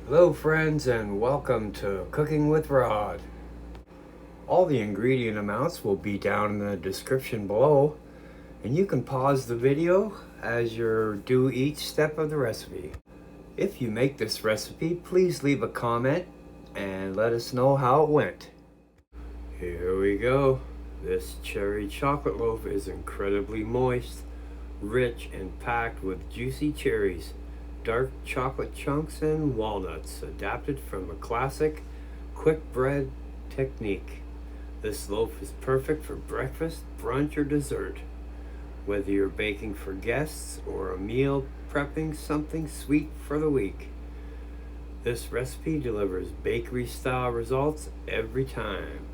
Hello friends, and welcome to Cooking with Rod. All the ingredient amounts will be down in the description below, and you can pause the video as you do each step of the recipe. If you make this recipe, please leave a comment and let us know how it went. Here we go. This cherry chocolate loaf is incredibly moist, rich, and packed with juicy cherries, dark chocolate chunks, and walnuts, adapted from a classic quick bread technique. This loaf is perfect for breakfast, brunch, or dessert. Whether you're baking for guests or a meal prepping something sweet for the week, this recipe delivers bakery-style results every time.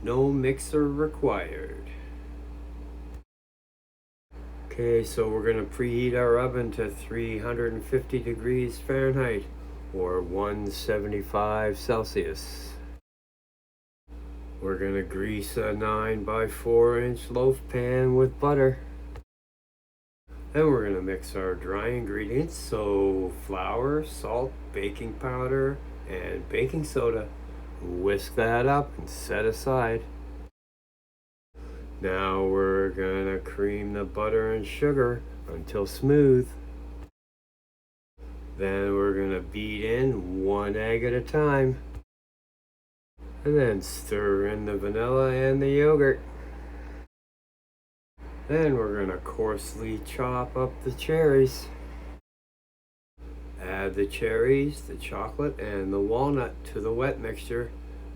No mixer required. Okay, so we're going to preheat our oven to 350 degrees Fahrenheit or 175 Celsius. We're going to grease a 9 by 4 inch loaf pan with butter. Then we're going to mix our dry ingredients, so flour, salt, baking powder, and baking soda. Whisk that up and set aside. Now we're gonna cream the butter and sugar until smooth. Then we're gonna beat in 1 egg at a time. And then stir in the vanilla and the yogurt. Then we're gonna coarsely chop up the cherries. Add the cherries, the chocolate, and the walnut to the wet mixture.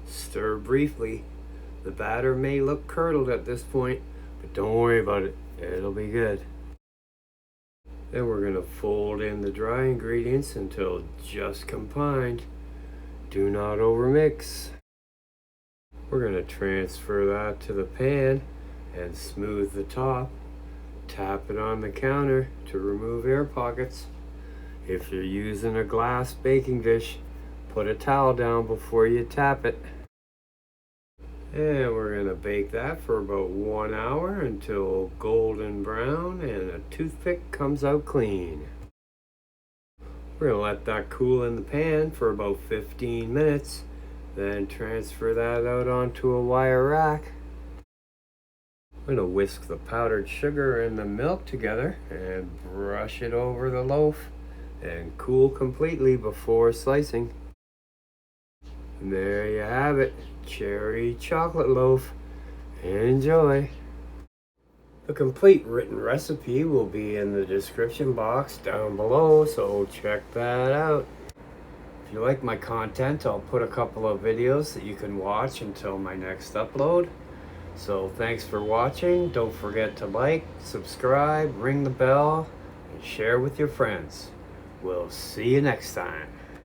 Stir briefly. The batter may look curdled at this point, but don't worry about it. It'll be good. Then we're going to fold in the dry ingredients until just combined. Do not overmix. We're going to transfer that to the pan and smooth the top. Tap it on the counter to remove air pockets. If you're using a glass baking dish, put a towel down before you tap it. And we're going to bake that for about 1 hour until golden brown and a toothpick comes out clean. We're going to let that cool in the pan for about 15 minutes. Then transfer that out onto a wire rack. I'm going to whisk the powdered sugar and the milk together and brush it over the loaf and cool completely before slicing. And there you have it, cherry chocolate loaf. Enjoy. The complete written recipe will be in the description box down below, so check that out. If you like my content, I'll put a couple of videos that you can watch until my next upload. So thanks for watching. Don't forget to like, subscribe, ring the bell, and share with your friends. We'll see you next time.